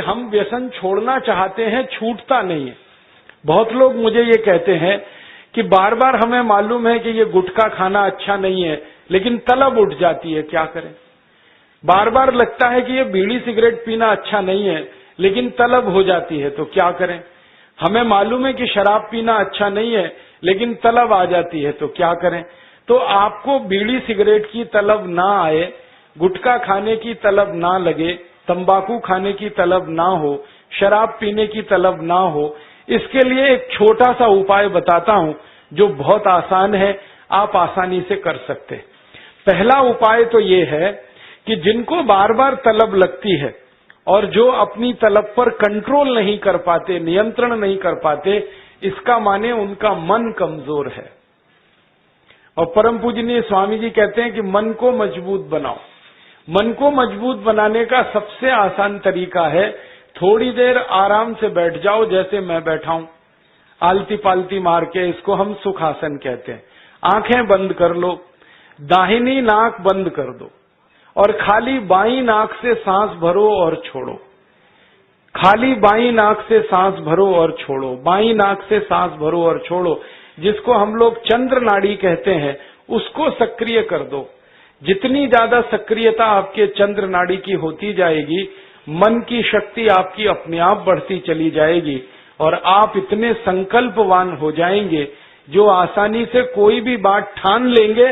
हम व्यसन छोड़ना चाहते हैं, छूटता नहीं है। बहुत लोग मुझे ये कहते हैं कि बार बार हमें मालूम है कि ये गुटखा खाना अच्छा नहीं है, लेकिन तलब उठ जाती है, क्या करें। बार बार लगता है कि ये बीड़ी सिगरेट पीना अच्छा नहीं है, लेकिन तलब हो जाती है, तो क्या करें। हमें मालूम है कि शराब पीना अच्छा नहीं है, लेकिन तलब आ जाती है, तो क्या करें। तो आपको बीड़ी सिगरेट की तलब ना आए, गुटखा खाने की तलब ना लगे, तंबाकू खाने की तलब ना हो, शराब पीने की तलब ना हो, इसके लिए एक छोटा सा उपाय बताता हूं जो बहुत आसान है, आप आसानी से कर सकते हैं। पहला उपाय तो ये है कि जिनको बार बार तलब लगती है और जो अपनी तलब पर कंट्रोल नहीं कर पाते, नियंत्रण नहीं कर पाते, इसका माने उनका मन कमजोर है। और परम पूजनीय स्वामी जी कहते हैं कि मन को मजबूत बनाओ। मन को मजबूत बनाने का सबसे आसान तरीका है, थोड़ी देर आराम से बैठ जाओ, जैसे मैं बैठा हूं, आलती पालती मार के, इसको हम सुखासन कहते हैं। आंखें बंद कर लो, दाहिनी नाक बंद कर दो और खाली बाईं नाक से सांस भरो और छोड़ो। खाली बाईं नाक से सांस भरो और छोड़ो, बाईं नाक से सांस भरो और छोड़ो, जिसको हम लोग चंद्र नाड़ी कहते हैं, उसको सक्रिय कर दो। जितनी ज्यादा सक्रियता आपके चंद्र नाड़ी की होती जाएगी, मन की शक्ति आपकी अपने आप बढ़ती चली जाएगी और आप इतने संकल्पवान हो जाएंगे जो आसानी से कोई भी बात ठान लेंगे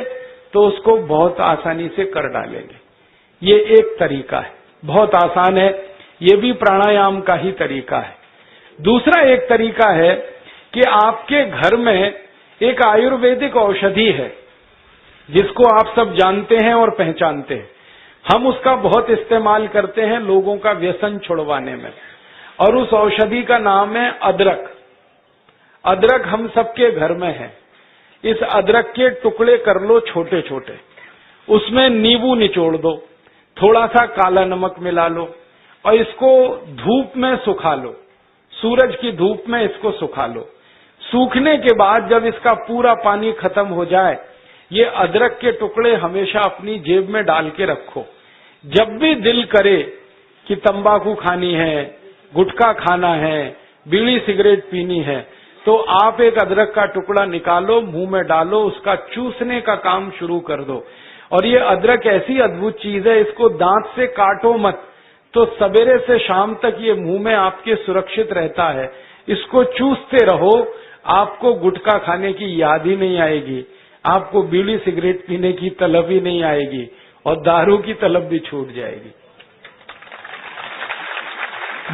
तो उसको बहुत आसानी से कर डालेंगे। ये एक तरीका है, बहुत आसान है, ये भी प्राणायाम का ही तरीका है। दूसरा एक तरीका है कि आपके घर में एक आयुर्वेदिक औषधि है जिसको आप सब जानते हैं और पहचानते हैं। हम उसका बहुत इस्तेमाल करते हैं लोगों का व्यसन छुड़वाने में, और उस औषधि का नाम है अदरक। अदरक हम सबके घर में है। इस अदरक के टुकड़े कर लो छोटे छोटे, उसमें नींबू निचोड़ दो, थोड़ा सा काला नमक मिला लो और इसको धूप में सुखा लो, सूरज की धूप में इसको सुखा लो। सूखने के बाद जब इसका पूरा पानी खत्म हो जाए, ये अदरक के टुकड़े हमेशा अपनी जेब में डाल के रखो। जब भी दिल करे कि तंबाकू खानी है, गुटखा खाना है, बीड़ी सिगरेट पीनी है, तो आप एक अदरक का टुकड़ा निकालो, मुंह में डालो, उसका चूसने का काम शुरू कर दो। और ये अदरक ऐसी अद्भुत चीज है, इसको दांत से काटो मत, तो सवेरे से शाम तक ये मुंह में आपके सुरक्षित रहता है। इसको चूसते रहो, आपको गुटखा खाने की याद ही नहीं आएगी, आपको बीड़ी सिगरेट पीने की तलब ही नहीं आएगी और दारू की तलब भी छूट जाएगी।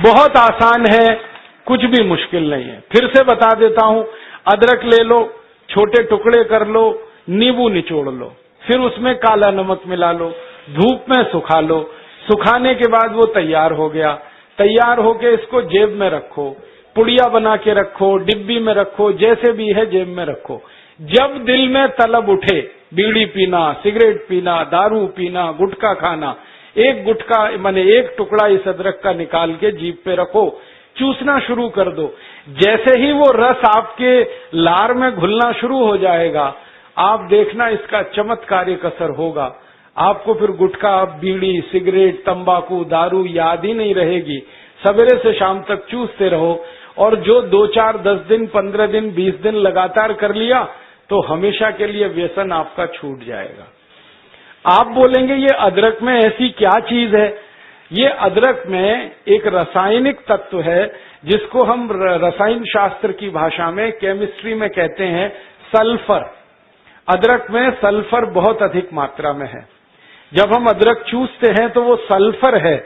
बहुत आसान है, कुछ भी मुश्किल नहीं है। फिर से बता देता हूं, अदरक ले लो, छोटे टुकड़े कर लो, नींबू निचोड़ लो, फिर उसमें काला नमक मिला लो, धूप में सुखा लो। सुखाने के बाद वो तैयार हो गया। तैयार होके इसको जेब में रखो, पुड़िया बना के रखो, डिब्बी में रखो, जैसे भी है जेब में रखो। जब दिल में तलब उठे, बीड़ी पीना, सिगरेट पीना, दारू पीना, गुटखा खाना, एक गुटखा माने एक टुकड़ा इस अदरक का निकाल के जीभ पे रखो, चूसना शुरू कर दो। जैसे ही वो रस आपके लार में घुलना शुरू हो जाएगा, आप देखना इसका चमत्कारिक असर होगा। आपको फिर गुटखा, बीड़ी, सिगरेट, तंबाकू, दारू याद ही नहीं रहेगी। सवेरे से शाम तक चूसते रहो, और जो 2, 4, 10 दिन, 15 दिन, 20 दिन लगातार कर लिया तो हमेशा के लिए व्यसन आपका छूट जाएगा। आप बोलेंगे ये अदरक में ऐसी क्या चीज है? ये अदरक में एक रासायनिक तत्व है जिसको हम रसायन शास्त्र की भाषा में, केमिस्ट्री में कहते हैं सल्फर। अदरक में सल्फर बहुत अधिक मात्रा में है। जब हम अदरक चूसते हैं तो वो सल्फर है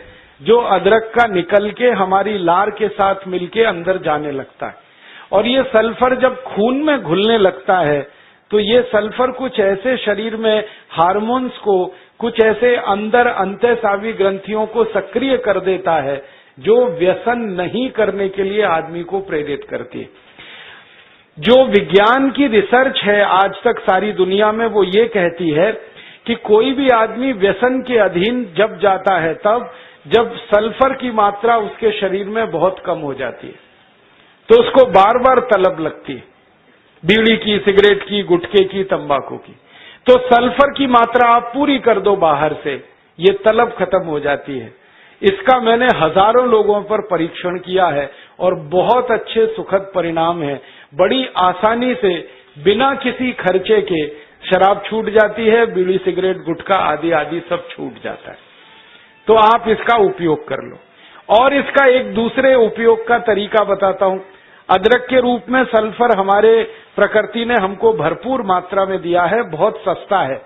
जो अदरक का निकल के हमारी लार के साथ मिलके अंदर जाने लगता है। और ये सल्फर जब खून में घुलने लगता है तो ये सल्फर कुछ ऐसे शरीर में हार्मोन्स को, कुछ ऐसे अंदर अंतःस्रावी ग्रंथियों को सक्रिय कर देता है जो व्यसन नहीं करने के लिए आदमी को प्रेरित करती है। जो विज्ञान की रिसर्च है आज तक सारी दुनिया में, वो ये कहती है कि कोई भी आदमी व्यसन के अधीन जब जाता है तब जब सल्फर की मात्रा उसके शरीर में बहुत कम हो जाती है, तो उसको बार बार तलब लगती है, बीड़ी की, सिगरेट की, गुटखे की, तंबाकू की। तो सल्फर की मात्रा आप पूरी कर दो बाहर से, ये तलब खत्म हो जाती है। इसका मैंने हजारों लोगों पर परीक्षण किया है और बहुत अच्छे सुखद परिणाम है। बड़ी आसानी से बिना किसी खर्चे के शराब छूट जाती है, बीड़ी सिगरेट गुटखा आदि आदि सब छूट जाता है। तो आप इसका उपयोग कर लो। और इसका एक दूसरे उपयोग का तरीका बताता हूं। अदरक के रूप में सल्फर हमारे प्रकृति ने हमको भरपूर मात्रा में दिया है, बहुत सस्ता है।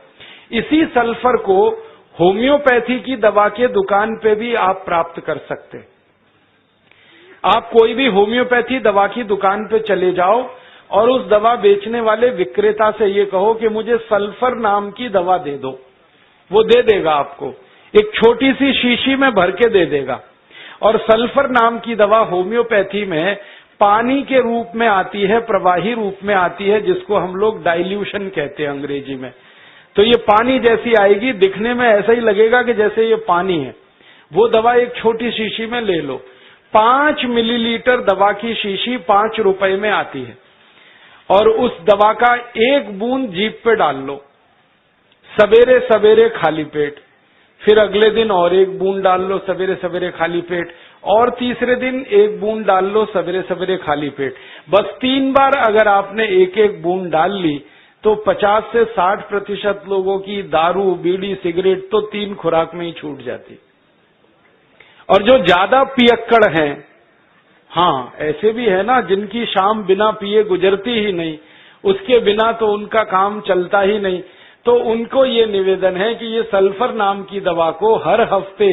इसी सल्फर को होम्योपैथी की दवा के दुकान पे भी आप प्राप्त कर सकते हैं। आप कोई भी होम्योपैथी दवा की दुकान पे चले जाओ और उस दवा बेचने वाले विक्रेता से ये कहो कि मुझे सल्फर नाम की दवा दे दो, वो दे देगा आपको, एक छोटी सी शीशी में भर के दे देगा। और सल्फर नाम की दवा होम्योपैथी में पानी के रूप में आती है, प्रवाही रूप में आती है, जिसको हम लोग डाइल्यूशन कहते हैं अंग्रेजी में। तो ये पानी जैसी आएगी, दिखने में ऐसा ही लगेगा कि जैसे ये पानी है। वो दवा एक छोटी शीशी में ले लो। 5 मिलीलीटर दवा की शीशी 5 रुपए में आती है और उस दवा का 1 बूंद जीभ पे डाल लो, सवेरे सवेरे खाली पेट, फिर अगले दिन और 1 बूंद डाल लो सवेरे सवेरे खाली पेट, और तीसरे दिन 1 बूंद डाल लो सवेरे सवेरे खाली पेट। बस 3 बार अगर आपने 1-1 बूंद डाल ली तो 50 से 60% लोगों की दारू बीड़ी सिगरेट तो 3 खुराक में ही छूट जाती। और जो ज्यादा पियक्कड़ हैं, हाँ ऐसे भी है ना जिनकी शाम बिना पिए गुजरती ही नहीं, उसके बिना तो उनका काम चलता ही नहीं, तो उनको ये निवेदन है कि ये सल्फर नाम की दवा को हर हफ्ते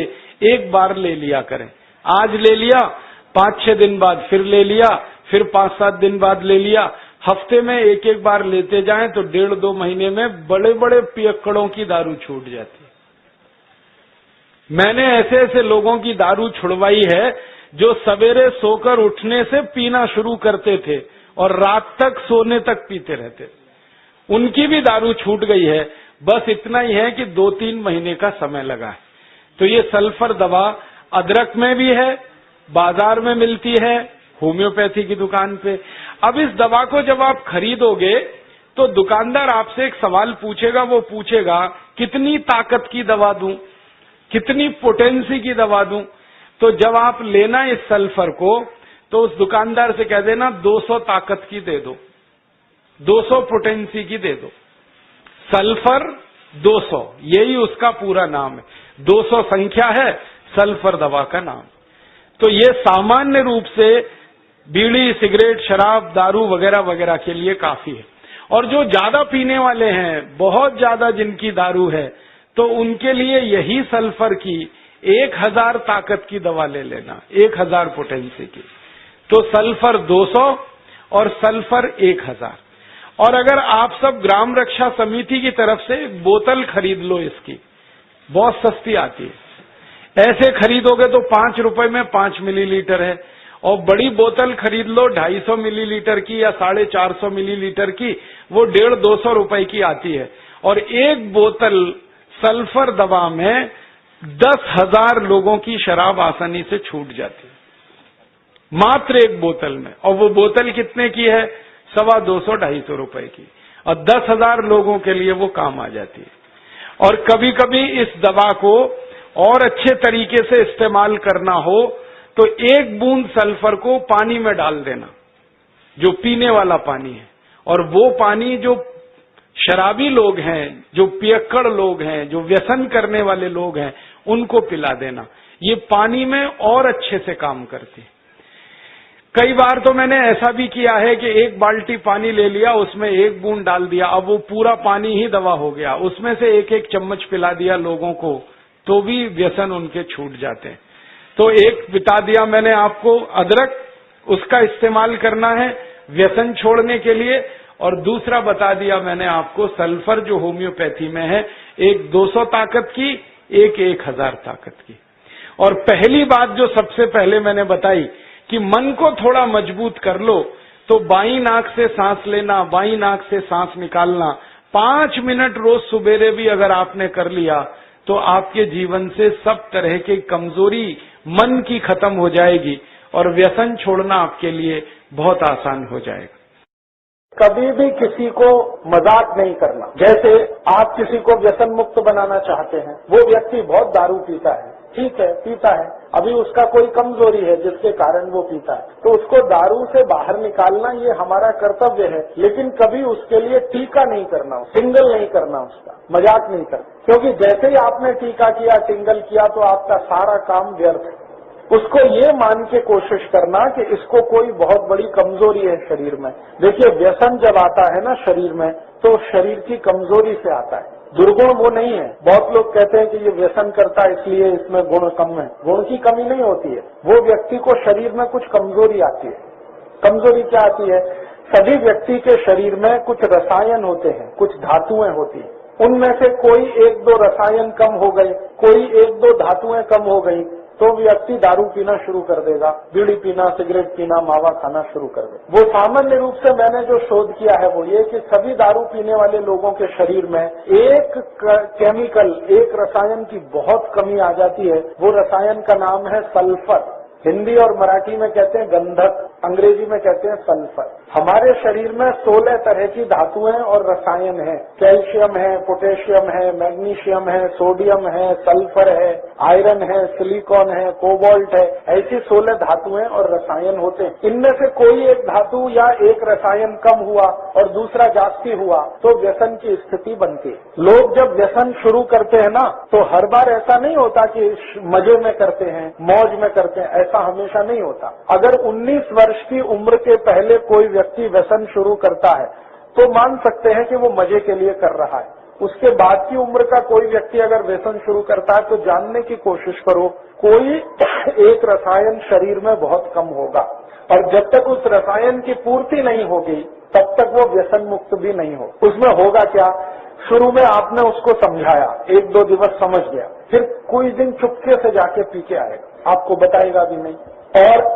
1 बार ले लिया करें। आज ले लिया, 5-6 दिन बाद फिर ले लिया, फिर 5-7 दिन बाद ले लिया। हफ्ते में 1-1 बार लेते जाएं तो 1.5-2 महीने में बड़े बड़े पियक्कड़ों की दारू छूट जाती है। मैंने ऐसे ऐसे लोगों की दारू छुड़वाई है जो सवेरे सोकर उठने से पीना शुरू करते थे और रात तक सोने तक पीते रहते, उनकी भी दारू छूट गई है। बस इतना ही है कि 2-3 महीने का समय लगा है। तो ये सल्फर दवा अदरक में भी है, बाजार में मिलती है, होम्योपैथी की दुकान पे। अब इस दवा को जब आप खरीदोगे तो दुकानदार आपसे एक सवाल पूछेगा, वो पूछेगा कितनी ताकत की दवा दूं, कितनी पोटेंसी की दवा दूं। तो जब आप लेना इस सल्फर को तो उस दुकानदार से कह देना 200 ताकत की दे दो, 200 पोटेंसी की दे दो। सल्फर 200, यही उसका पूरा नाम है। 200 संख्या है सल्फर दवा का नाम। तो ये सामान्य रूप से बीड़ी सिगरेट शराब दारू वगैरह वगैरह के लिए काफी है। और जो ज्यादा पीने वाले हैं, बहुत ज्यादा जिनकी दारू है, तो उनके लिए यही सल्फर की 1000 ताकत की दवा ले लेना, 1000 पोटेंसी की। तो सल्फर 200 और सल्फर 1000। और अगर आप सब ग्राम रक्षा समिति की तरफ से एक बोतल खरीद लो, इसकी बहुत सस्ती आती है। ऐसे खरीदोगे तो 5 रुपए में 5 मिलीलीटर है, और बड़ी बोतल खरीद लो 250 मिलीलीटर की या 450 मिलीलीटर की, वो 150-200 रुपए की आती है। और एक बोतल सल्फर दवा में 10,000 लोगों की शराब आसानी से छूट जाती है, मात्र एक बोतल में। और वो बोतल कितने की है? 250-250 रुपए की, और 10,000 लोगों के लिए वो काम आ जाती है। और कभी कभी इस दवा को और अच्छे तरीके से इस्तेमाल करना हो तो 1 बूंद सल्फर को पानी में डाल देना, जो पीने वाला पानी है, और वो पानी जो शराबी लोग हैं, जो पियक्कड़ लोग हैं, जो व्यसन करने वाले लोग हैं, उनको पिला देना। ये पानी में और अच्छे से काम करती है। कई बार तो मैंने ऐसा भी किया है कि 1 बाल्टी पानी ले लिया, उसमें 1 बूंद डाल दिया, अब वो पूरा पानी ही दवा हो गया, उसमें से 1-1 चम्मच पिला दिया लोगों को, तो भी व्यसन उनके छूट जाते हैं। तो एक बता दिया मैंने आपको अदरक, उसका इस्तेमाल करना है व्यसन छोड़ने के लिए, और दूसरा बता दिया मैंने आपको सल्फर जो होम्योपैथी में है, एक 200 ताकत की, एक 1000 ताकत की। और पहली बात जो सबसे पहले मैंने बताई कि मन को थोड़ा मजबूत कर लो, तो बाईं नाक से सांस लेना, बाईं नाक से सांस निकालना 5 मिनट रोज सुबेरे भी अगर आपने कर लिया तो आपके जीवन से सब तरह की कमजोरी मन की खत्म हो जाएगी और व्यसन छोड़ना आपके लिए बहुत आसान हो जाएगा। कभी भी किसी को मजाक नहीं करना। जैसे आप किसी को व्यसन मुक्त बनाना चाहते हैं, वो व्यक्ति बहुत दारू पीता है, ठीक है, पीता है, अभी उसका कोई कमजोरी है जिसके कारण वो पीता है, तो उसको दारू से बाहर निकालना ये हमारा कर्तव्य है, लेकिन कभी उसके लिए टीका नहीं करना, टिंगल नहीं करना, उसका मजाक नहीं करना, क्योंकि जैसे ही आपने टीका किया, टिंगल किया, तो आपका सारा काम व्यर्थ है। उसको ये मान के कोशिश करना कि इसको कोई बहुत बड़ी कमजोरी है शरीर में। देखिए, व्यसन जब आता है ना शरीर में, तो शरीर की कमजोरी से आता है, दुर्गुण वो नहीं है। बहुत लोग कहते हैं कि ये व्यसन करता है इसलिए इसमें गुण कम है। गुण की कमी नहीं होती है, वो व्यक्ति को शरीर में कुछ कमजोरी आती है। कमजोरी क्या आती है? सभी व्यक्ति के शरीर में कुछ रसायन होते हैं, कुछ धातुएं होती हैं, उनमें से कोई एक दो रसायन कम हो गए, कोई एक दो धातुएं कम हो गई, तो व्यक्ति दारू पीना शुरू कर देगा, बीड़ी पीना, सिगरेट पीना, मावा खाना शुरू कर देगा। वो सामान्य रूप से मैंने जो शोध किया है वो ये कि सभी दारू पीने वाले लोगों के शरीर में एक केमिकल, एक रसायन की बहुत कमी आ जाती है। वो रसायन का नाम है सल्फर। हिंदी और मराठी में कहते हैं गंधक, अंग्रेजी में कहते हैं सल्फर। हमारे शरीर में 16 तरह की धातुएं और रसायन हैं। कैल्शियम है, पोटेशियम है, मैग्नीशियम है, सोडियम है, सल्फर है, आयरन है, सिलिकॉन है, कोबाल्ट है, ऐसी 16 धातुएं और रसायन होते हैं। इनमें से कोई एक धातु या एक रसायन कम हुआ और दूसरा जास्ती हुआ तो व्यसन की स्थिति बनती है। लोग जब व्यसन शुरू करते हैं ना, तो हर बार ऐसा नहीं होता कि मजे में करते हैं, मौज में करते हैं, ऐसा हमेशा नहीं होता। अगर 19 वर्ष की उम्र के पहले कोई व्यक्ति व्यसन शुरू करता है तो मान सकते हैं कि वो मजे के लिए कर रहा है। उसके बाद की उम्र का कोई व्यक्ति अगर व्यसन शुरू करता है तो जानने की कोशिश करो, कोई एक रसायन शरीर में बहुत कम होगा, और जब तक उस रसायन की पूर्ति नहीं होगी तब तक वो व्यसन मुक्त भी नहीं हो। उसमें होगा क्या? शुरू में आपने उसको समझाया, 1-2 दिवस समझ गया, फिर कोई दिन चुपके से जाके पी के आएगा, आपको बताएगा भी नहीं, और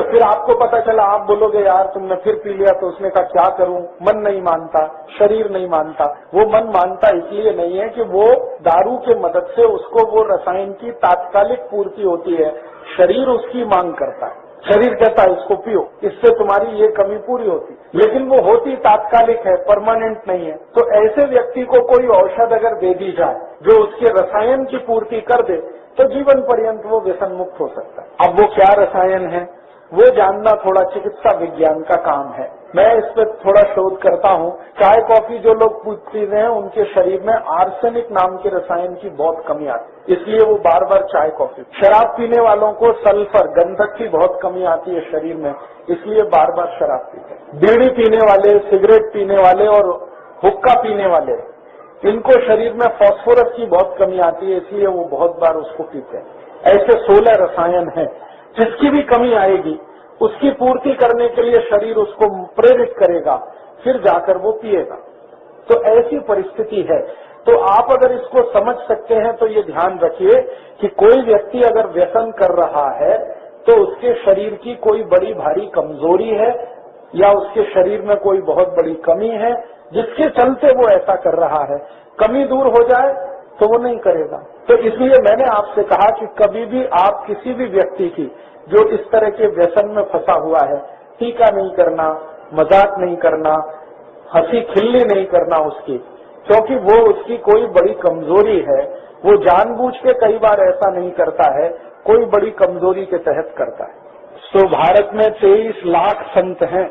फिर आपको पता चला, आप बोलोगे यार तुमने फिर पी लिया, तो उसने कहा क्या करूं, मन नहीं मानता, शरीर नहीं मानता। वो मन मानता इसलिए नहीं है कि वो दारू के मदद से उसको वो रसायन की तात्कालिक पूर्ति होती है, शरीर उसकी मांग करता है। शरीर कहता है इसको पियो, इससे तुम्हारी ये कमी पूरी होती, लेकिन वो होती तात्कालिक है, परमानेंट नहीं है। तो ऐसे व्यक्ति को कोई औषध अगर दे दी जाए जो उसके रसायन की पूर्ति कर दे, तो जीवन पर्यंत वो व्यसन मुक्त हो सकता है। अब वो क्या रसायन है वो जानना थोड़ा चिकित्सा विज्ञान का काम है। मैं इस पर थोड़ा शोध करता हूँ। चाय कॉफी जो लोग पी रहे हैं उनके शरीर में आर्सेनिक नाम के रसायन की बहुत कमी आती है, इसलिए वो बार बार चाय कॉफी। शराब पीने वालों को सल्फर, गंधक की बहुत कमी आती है शरीर में, इसलिए बार बार शराब पीते हैं। बीड़ी पीने वाले, सिगरेट पीने वाले और हुक्का पीने वाले, इनको शरीर में फास्फोरस की बहुत कमी आती है, इसलिए वो बहुत बार उसको पीते हैं। ऐसे 16 रसायन हैं, जिसकी भी कमी आएगी उसकी पूर्ति करने के लिए शरीर उसको प्रेरित करेगा, फिर जाकर वो पिएगा। तो ऐसी परिस्थिति है। तो आप अगर इसको समझ सकते हैं तो ये ध्यान रखिए कि कोई व्यक्ति अगर व्यसन कर रहा है तो उसके शरीर की कोई बड़ी भारी कमजोरी है या उसके शरीर में कोई बहुत बड़ी कमी है जिसके चलते वो ऐसा कर रहा है। कमी दूर हो जाए तो वो नहीं करेगा। तो इसलिए मैंने आपसे कहा कि कभी भी आप किसी भी व्यक्ति की जो इस तरह के व्यसन में फंसा हुआ है, टीका नहीं करना, मजाक नहीं करना, हंसी खिल्ली नहीं करना उसकी, क्योंकि वो उसकी कोई बड़ी कमजोरी है। वो जानबूझ के कई बार ऐसा नहीं करता है, कोई बड़ी कमजोरी के तहत करता है। तो भारत में 23 लाख संत हैं,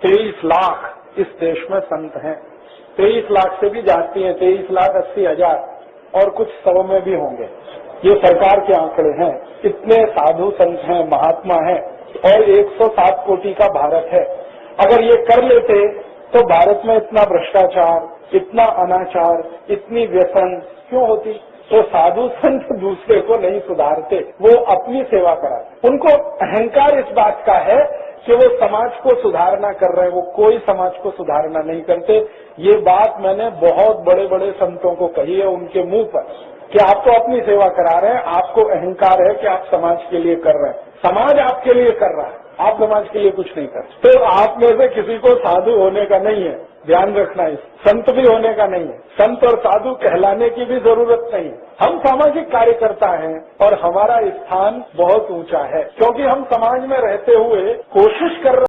23 लाख इस देश में संत हैं। 23 लाख से भी जाती हैं, 23,80,000 और कुछ 100 में भी होंगे। ये सरकार के आंकड़े हैं। इतने साधु संत हैं, महात्मा हैं, और 107 कोटि का भारत है। अगर ये कर लेते तो भारत में इतना भ्रष्टाचार, इतना अनाचार, इतनी व्यसन क्यों होती? तो साधु संत दूसरे को नहीं सुधारते, वो अपनी सेवा कराते। उनको अहंकार इस बात का है कि वो समाज को सुधारना कर रहे हैं, वो कोई समाज को सुधारना नहीं करते। ये बात मैंने बहुत बड़े बड़े संतों को कही है उनके मुंह पर कि आप तो अपनी सेवा करा रहे हैं, आपको अहंकार है कि आप समाज के लिए कर रहे हैं। समाज आपके लिए कर रहा है, आप समाज के लिए कुछ नहीं कर। तो आप में से किसी को साधु होने का नहीं है, ध्यान रखना। इस संत भी होने का नहीं है, संत और साधु कहलाने की भी जरूरत नहीं है। हम सामाजिक कार्यकर्ता हैं और हमारा स्थान बहुत ऊंचा है, क्योंकि हम समाज में रहते हुए कोशिश कर रहे